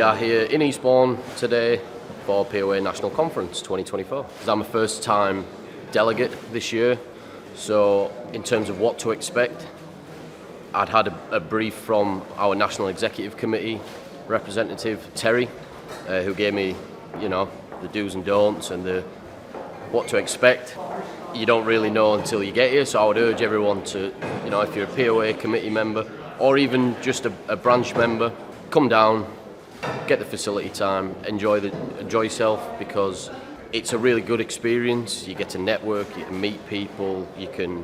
We are here in Eastbourne today for POA National Conference 2024. I'm a first-time delegate this year, so in terms of what to expect, I'd had a brief from our National Executive Committee representative, Terry, who gave me, the do's and don'ts and the what to expect. You don't really know until you get here, so I would urge everyone to, if you're a POA committee member or even just a branch member, come down, get the facility time, enjoy yourself, because it's a really good experience. You get to network, you can meet people, you can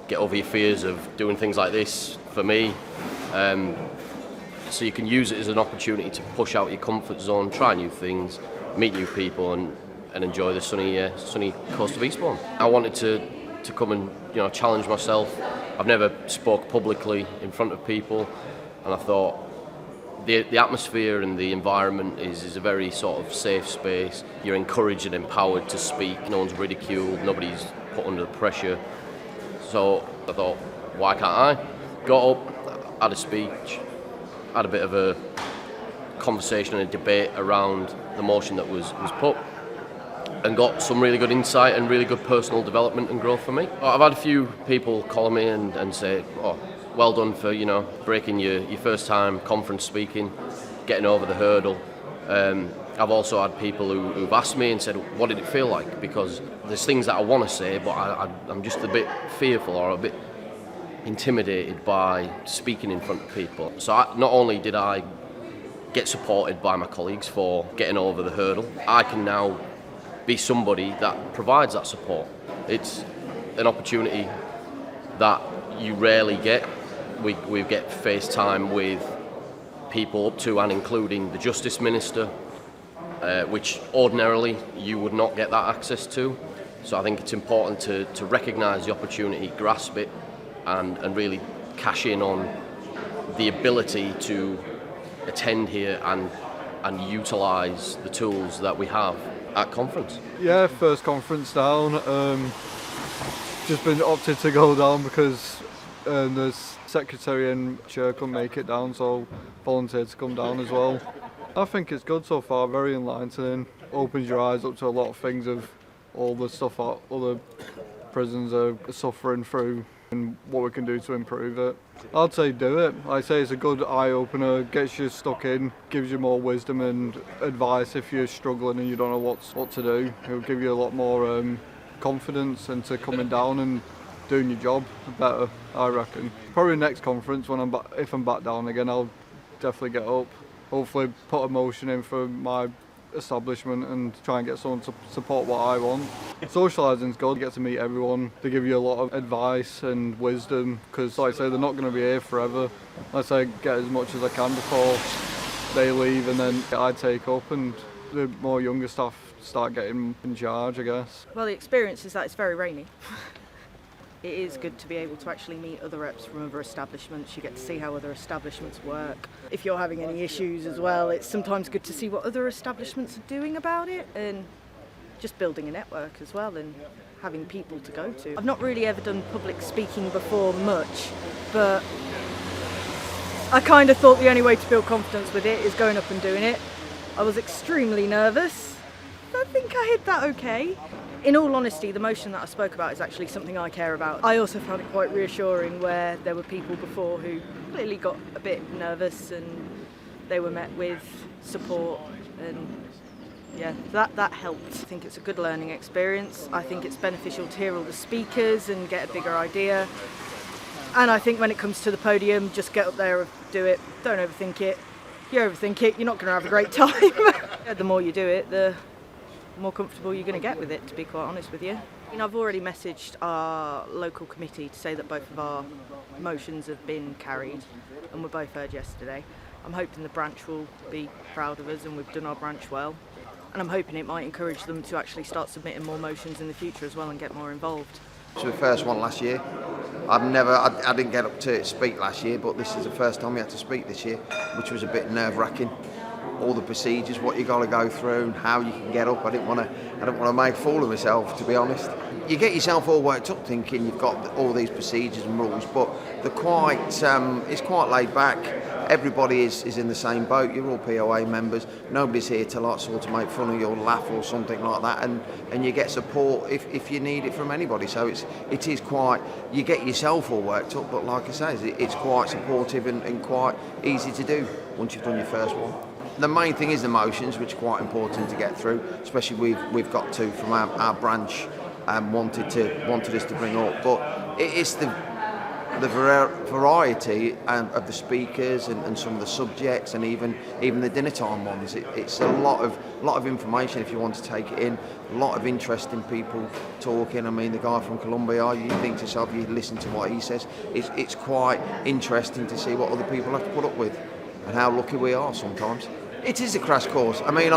get over your fears of doing things like this, for me. So you can use it as an opportunity to push out your comfort zone, try new things, meet new people, and enjoy the sunny coast of Eastbourne. I wanted to come and challenge myself. I've never spoke publicly in front of people, and I thought the atmosphere and the environment is a very sort of safe space. You're encouraged and empowered to speak. No one's ridiculed, nobody's put under pressure. So I thought, why can't I? Got up, had a speech, had a bit of a conversation and a debate around the motion that was put, and got some really good insight and really good personal development and growth for me. I've had a few people call me and say, oh, well done for breaking your first time conference speaking, getting over the hurdle. I've also had people who've asked me and said, what did it feel like? Because there's things that I want to say, but I'm just a bit fearful or a bit intimidated by speaking in front of people. So not only did I get supported by my colleagues for getting over the hurdle, I can now be somebody that provides that support. It's an opportunity that you rarely get. We get face time with people up to and including the Justice Minister, which ordinarily you would not get that access to. So I think it's important to recognise the opportunity, grasp it, and really cash in on the ability to attend here and utilise the tools that we have at conference. Yeah, first conference down. Just been opted to go down because the secretary and chair couldn't make it down, so volunteered to come down as well. I think it's good so far, very enlightening. Opens your eyes up to a lot of things of all the stuff that other prisons are suffering through and what we can do to improve it. I'd say do it. I say it's a good eye-opener, gets you stuck in, gives you more wisdom and advice if you're struggling and you don't know what to do. It'll give you a lot more confidence into coming down and doing your job better, I reckon. Probably next conference, if I'm back down again, I'll definitely get up. Hopefully put a motion in for my establishment and try and get someone to support what I want. Socialising's good, you get to meet everyone, they give you a lot of advice and wisdom, because like I say, they're not going to be here forever. I say get as much as I can before they leave, and then I take up and the more younger staff start getting in charge, I guess. Well, the experience is that it's very rainy. It is good to be able to actually meet other reps from other establishments. You get to see how other establishments work. If you're having any issues as well, it's sometimes good to see what other establishments are doing about it, and just building a network as well and having people to go to. I've not really ever done public speaking before much, but I kind of thought the only way to build confidence with it is going up and doing it. I was extremely nervous. I think I hit that okay. In all honesty, the motion that I spoke about is actually something I care about. I also found it quite reassuring where there were people before who clearly got a bit nervous and they were met with support, and yeah, that helped. I think it's a good learning experience. I think it's beneficial to hear all the speakers and get a bigger idea. And I think when it comes to the podium, just get up there and do it. Don't overthink it. If you overthink it, you're not going to have a great time. The more you do it, the more comfortable you're going to get with it, to be quite honest with you. I've already messaged our local committee to say that both of our motions have been carried and were both heard yesterday. I'm hoping the branch will be proud of us and we've done our branch well, and I'm hoping it might encourage them to actually start submitting more motions in the future as well and get more involved. It was the first one last year. I didn't get up to speak last year, but this is the first time we had to speak this year, which was a bit nerve-wracking. All the procedures, what you got to go through, and how you can get up. I don't want to make a fool of myself, to be honest. You get yourself all worked up thinking you've got all these procedures and rules, but they're quite. It's quite laid back. everybody is in the same boat. You're all POA members. Nobody's here to like sort of make fun of you or laugh or something like that, and you get support if you need it from anybody. So it is quite, you get yourself all worked up, but like I say, it's quite supportive and quite easy to do once you've done your first one. The main thing is the motions, which are quite important to get through, especially we've got to from our branch wanted us to bring up, but it's the variety of the speakers and some of the subjects, and even the dinner time ones. It's a lot of information if you want to take it in. A lot of interesting people talking. I mean, the guy from Colombia, you think to yourself, you listen to what he says. It's quite interesting to see what other people have to put up with and how lucky we are sometimes. It is a crash course. I mean,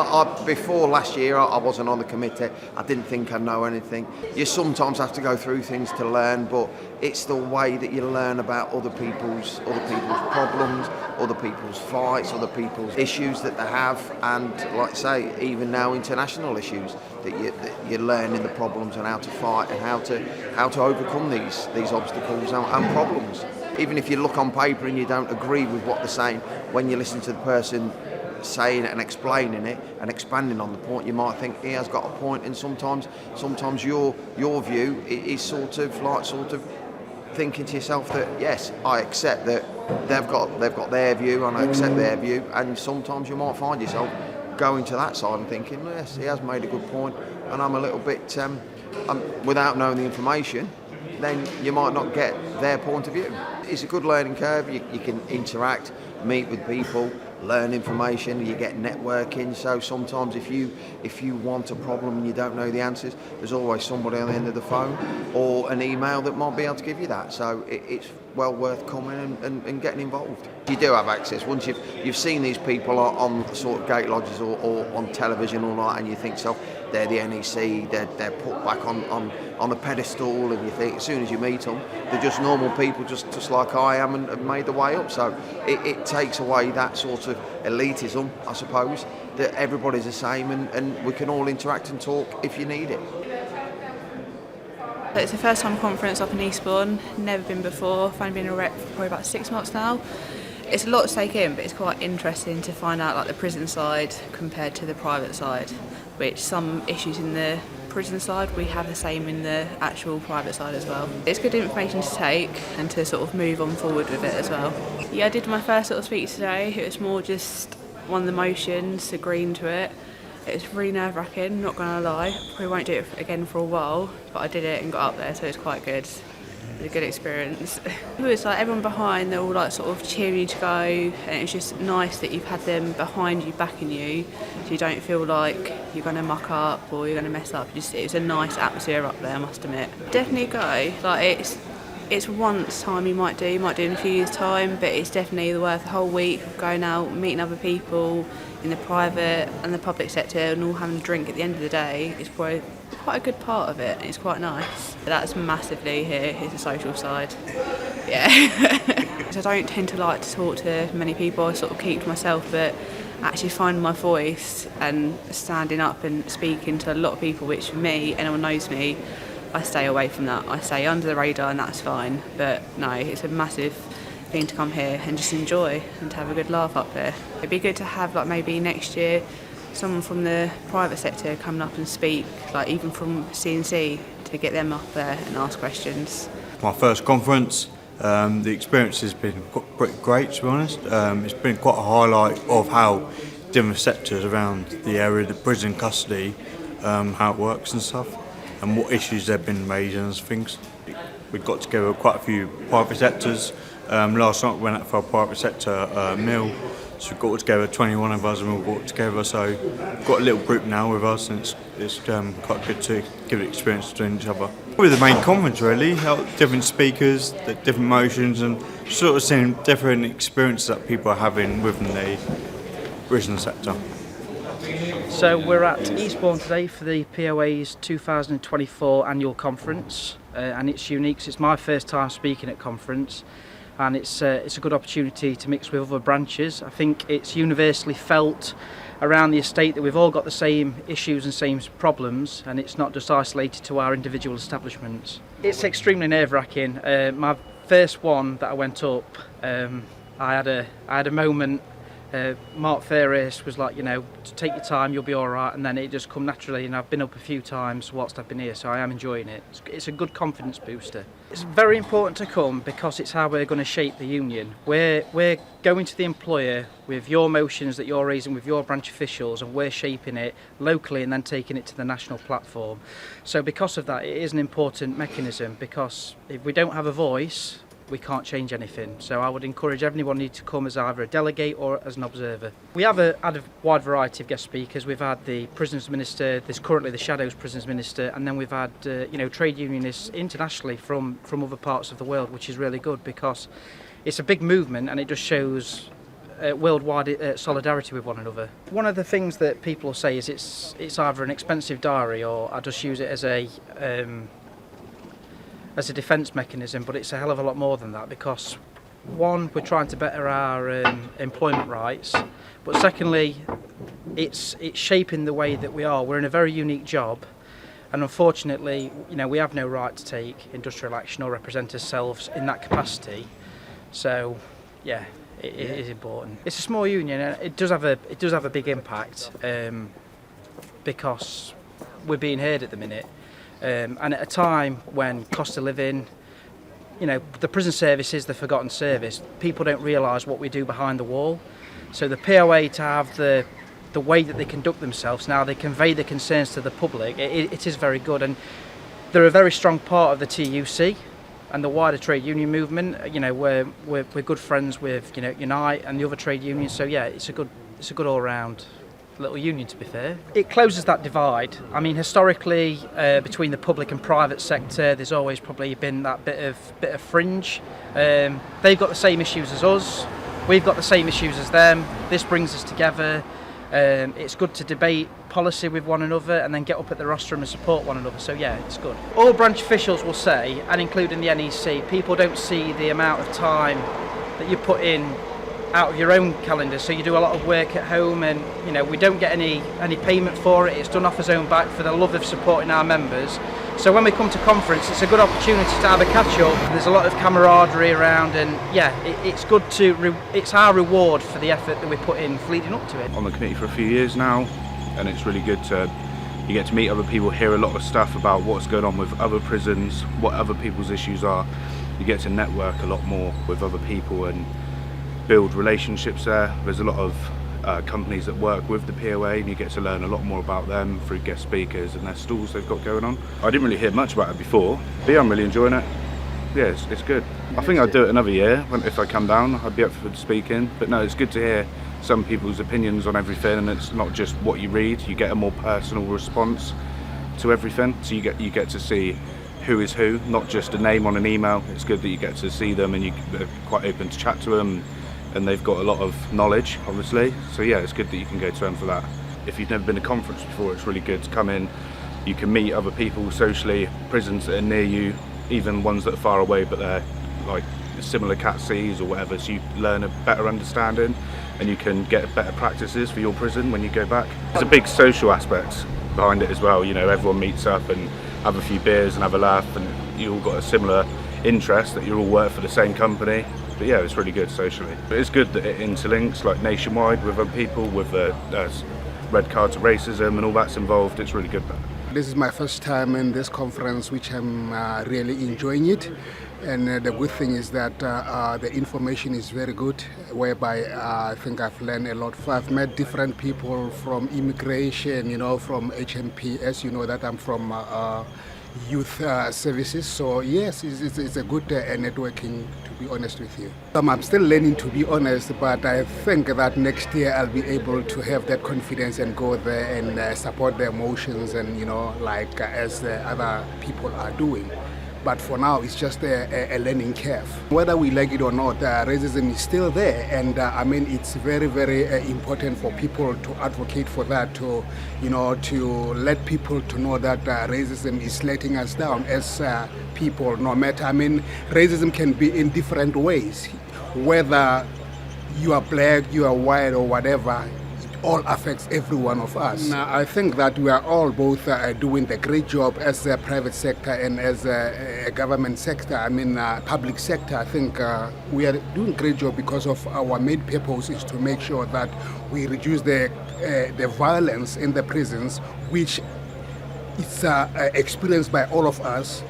before last year, I wasn't on the committee. I didn't think I'd know anything. You sometimes have to go through things to learn, but it's the way that you learn about other people's problems, other people's fights, other people's issues that they have, and like I say, even now international issues that you're learning the problems and how to fight and how to overcome these obstacles and problems. Even if you look on paper and you don't agree with what they're saying, when you listen to the person saying it and explaining it and expanding on the point, you might think he has got a point, and sometimes your view is sort of thinking to yourself that yes, I accept that they've got their view and I accept their view, and sometimes you might find yourself going to that side and thinking yes, he has made a good point, and I'm a little bit without knowing the information, then you might not get their point of view. It's a good learning curve. You can interact, meet with people, learn information, you get networking. So sometimes if you want a problem and you don't know the answers, there's always somebody on the end of the phone or an email that might be able to give you that. So it's well worth coming and getting involved. You do have access. Once you've seen these people on sort of gate lodges or on television all night, and you think so, they're the NEC, they're put back on a pedestal, and you think as soon as you meet them, they're just normal people, just like I am, and have made the way up. So it takes away that sort of elitism, I suppose, that everybody's the same and we can all interact and talk if you need it. It's the first time conference up in Eastbourne, never been before. I've only been a rep for probably about 6 months now. It's a lot to take in, but it's quite interesting to find out like the prison side compared to the private side, which some issues in the prison side we have the same in the actual private side as well. It's good information to take and to sort of move on forward with it as well. Yeah, I did my first sort of speech today. It was more just one of the motions, agreeing to it. It was really nerve-wracking, not going to lie. Probably won't do it again for a while, but I did it and got up there, so it's quite good. It was a good experience. It was like everyone behind, they're all like sort of cheering you to go, and it's just nice that you've had them behind you, backing you, so you don't feel like you're going to muck up or you're going to mess up. It's a nice atmosphere up there, I must admit. Definitely go. Like it's once time you might do in a few years' time, but it's definitely worth the whole week of going out, meeting other people in the private and the public sector, and all having a drink at the end of the day. It's probably quite a good part of it. It's quite nice. That's massively here. It's the social side. Yeah. I don't tend to like to talk to many people. I sort of keep to myself, but actually finding my voice and standing up and speaking to a lot of people, which for me, anyone knows me, I stay away from that. I stay under the radar, and that's fine. But no, it's a massive thing to come here and just enjoy and to have a good laugh up there. It'd be good to have like maybe next year someone from the private sector coming up and speak, like even from CNC, to get them up there and ask questions. My first conference, the experience has been pretty great, to be honest. It's been quite a highlight of how different sectors around the area, the prison custody, how it works and stuff, and what issues they've been raising and things. We got together quite a few private sectors. Last night we went out for a private sector meal, so we got together 21 of us and we all got together, so we've got a little group now with us, and it's quite good to give an experience to each other. Probably the main conference really, different speakers, the different motions, and sort of seeing different experiences that people are having within the prison sector. So we're at Eastbourne today for the POA's 2024 annual conference, and it's unique. So it's my first time speaking at conference, and it's a good opportunity to mix with other branches. I think it's universally felt around the estate that we've all got the same issues and same problems, and it's not just isolated to our individual establishments. It's extremely nerve-wracking. My first one that I went up, I had a moment. Mark Ferris was like, take your time, you'll be all right, and then it just come naturally. And I've been up a few times whilst I've been here, so I am enjoying it. It's a good confidence booster. It's very important to come because it's how we're going to shape the union. We're going to the employer with your motions that you're raising with your branch officials, and we're shaping it locally and then taking it to the national platform. So because of that, it is an important mechanism, because if we don't have a voice, we can't change anything. So I would encourage everyone to come as either a delegate or as an observer. We have had a wide variety of guest speakers. We've had the Prisons Minister, there's currently the Shadows Prisons Minister, and then we've had trade unionists internationally from other parts of the world, which is really good because it's a big movement and it just shows worldwide solidarity with one another. One of the things that people say is it's either an expensive diary or I just use it as a defence mechanism, but it's a hell of a lot more than that, because one, we're trying to better our employment rights, but secondly, it's shaping the way that we are. We're in a very unique job, and unfortunately, we have no right to take industrial action or represent ourselves in that capacity. So, yeah, it is important. It's a small union, and it does have a big impact because we're being heard at the minute. And at a time when cost of living, the prison service is the forgotten service. People don't realise what we do behind the wall. So the POA, to have the way that they conduct themselves now, they convey the concerns to the public, it is very good. And they're a very strong part of the TUC and the wider trade union movement. We're good friends with Unite and the other trade unions. So yeah, it's a good all-round little union, to be fair. It closes that divide. I mean, historically, between the public and private sector, there's always probably been that bit of fringe. They've got the same issues as us. We've got the same issues as them. This brings us together. It's good to debate policy with one another and then get up at the rostrum and support one another. So yeah, it's good. All branch officials will say, and including the NEC, people don't see the amount of time that you put in out of your own calendar. So you do a lot of work at home, and we don't get any payment for it. It's done off his own back for the love of supporting our members. So when we come to conference, it's a good opportunity to have a catch up. There's a lot of camaraderie around, and yeah, it's good it's our reward for the effort that we put in leading up to it. On the committee for a few years now, and it's really good you get to meet other people, hear a lot of stuff about what's going on with other prisons, what other people's issues are. You get to network a lot more with other people and build relationships there. There's a lot of companies that work with the POA, and you get to learn a lot more about them through guest speakers and their stalls they've got going on. I didn't really hear much about it before, but yeah, I'm really enjoying it. Yeah, it's good. I think I'd do it another year if I come down. I'd be up for speaking, but no, it's good to hear some people's opinions on everything, and it's not just what you read. You get a more personal response to everything, so you get to see who is who, not just a name on an email. It's good that you get to see them, and they're quite open to chat to them. And they've got a lot of knowledge, obviously. So yeah, it's good that you can go to them for that. If you've never been to a conference before, it's really good to come in. You can meet other people socially, prisons that are near you, even ones that are far away, but they're like similar Cat Cs or whatever, so you learn a better understanding and you can get better practices for your prison when you go back. There's a big social aspect behind it as well. Everyone meets up and have a few beers and have a laugh, and you all got a similar interest that you all work for the same company. But yeah, it's really good socially. But it's good that it interlinks like nationwide with other people, with red card to racism and all that's involved. It's really good. This is my first time in this conference, which I'm really enjoying it. And the good thing is that the information is very good, whereby I think I've learned a lot. I've met different people from immigration, from HMP, as you know that I'm from youth services. So yes, it's a good networking, to be honest with you. I'm still learning, to be honest, but I think that next year I'll be able to have that confidence and go there and support the emotions and as the other people are doing. But for now, it's just a learning curve. Whether we like it or not, racism is still there, and it's very, very important for people to advocate for that, to let people to know that racism is letting us down as people. No matter, racism can be in different ways, whether you are black, you are white, or whatever. all affects every one of us. Now, I think that we are all both doing the great job as a private sector and as a government sector, public sector. I think we are doing a great job because of our main purpose is to make sure that we reduce the violence in the prisons, which is experienced by all of us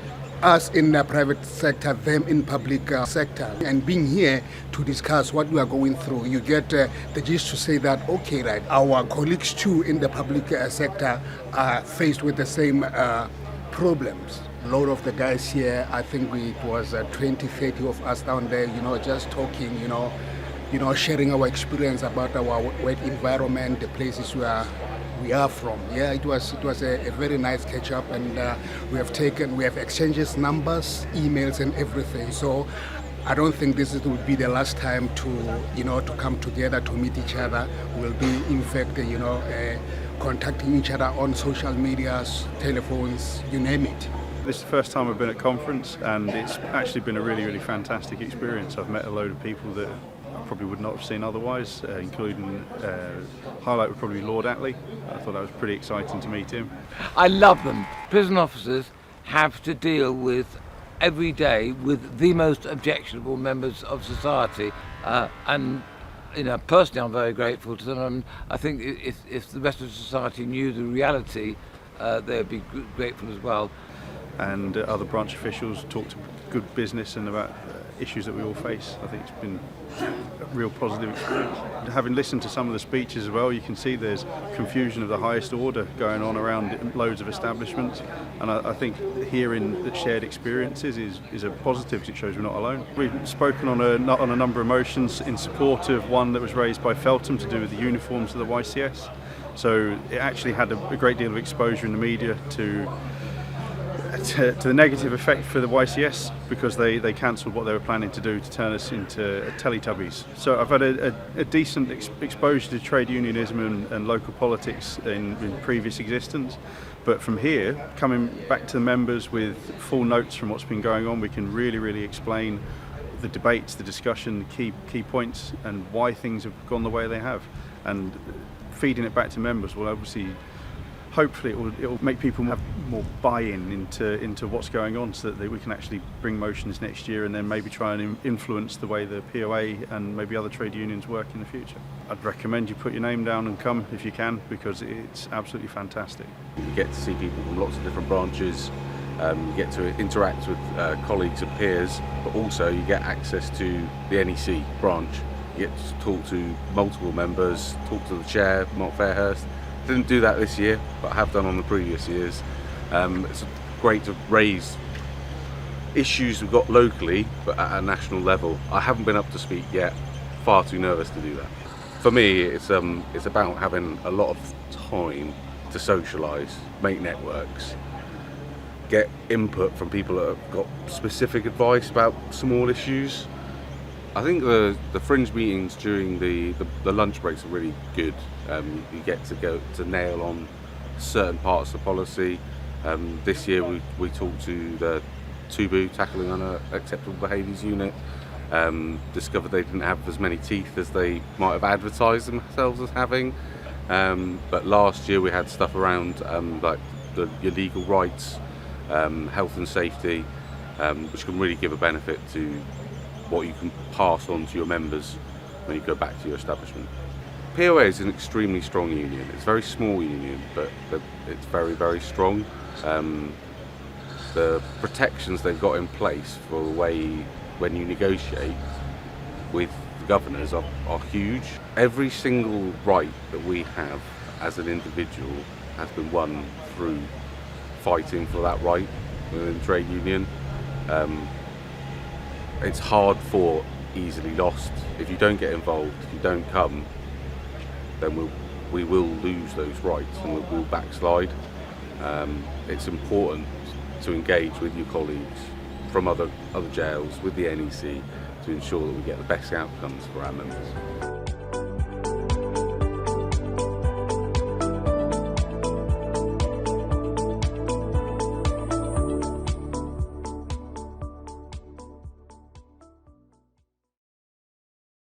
in the private sector, them in public sector. And being here to discuss what we are going through, you get the gist to say that, okay, right, our colleagues too in the public sector are faced with the same problems. A lot of the guys here, I think it was 20, 30 of us down there, just talking, sharing our experience about our work environment, the places we are from. Yeah, it was a very nice catch up, and we have exchanged numbers, emails, and everything. So I don't think this will be the last time to come together to meet each other. We'll be in fact contacting each other on social medias, telephones, you name it. This is the first time I've been at conference, and it's actually been a really, really fantastic experience. I've met a load of people that I probably would not have seen otherwise, including highlight would probably be Lord Attlee. I thought that was pretty exciting to meet him. I love them. Prison officers have to deal with every day with the most objectionable members of society, and personally I'm very grateful to them. I think if the rest of society knew the reality, they'd be grateful as well. And other branch officials talked good business and about issues that we all face. I think it's been a real positive experience. Having listened to some of the speeches as well, you can see there's confusion of the highest order going on around loads of establishments, and I think hearing the shared experiences is a positive because it shows we're not alone. We've spoken on a number of motions in support of one that was raised by Feltham to do with the uniforms of the YCS. So it actually had a great deal of exposure in the media to the negative effect for the YCS, because they cancelled what they were planning to do to turn us into Teletubbies. So I've had a decent exposure to trade unionism and local politics in previous existence, but from here, coming back to the members with full notes from what's been going on, we can really explain the debates, the discussion, the key points, and why things have gone the way they have. And feeding it back to members will obviously, hopefully it will make people have more buy-in into what's going on, so that we can actually bring motions next year and then maybe try and influence the way the POA and maybe other trade unions work in the future. I'd recommend you put your name down and come if you can, because it's absolutely fantastic. You get to see people from lots of different branches, you get to interact with colleagues and peers, but also you get access to the NEC branch. You get to talk to multiple members, talk to the chair, Mark Fairhurst. Didn't do that this year, but I have done on the previous years. It's great to raise issues we've got locally, but at a national level. I haven't been up to speak yet, far too nervous to do that. For me, it's about having a lot of time to socialise, make networks, get input from people that have got specific advice about small issues. I think the fringe meetings during the lunch breaks are really good. You get to go to nail on certain parts of policy. This year we talked to the TUBU, Tackling Unacceptable Behaviours Unit, discovered they didn't have as many teeth as they might have advertised themselves as having. But last year we had stuff around like your legal rights, health and safety, which can really give a benefit to what you can pass on to your members when you go back to your establishment. POA is an extremely strong union. It's a very small union, but it's very strong. The protections they've got in place for the way when you negotiate with the governors are huge. Every single right that we have as an individual has been won through fighting for that right within the trade union. It's hard fought, easily lost. If you don't get involved, if you don't come, then we will lose those rights and we'll backslide. It's important to engage with your colleagues from other jails, with the NEC, to ensure that we get the best outcomes for our members.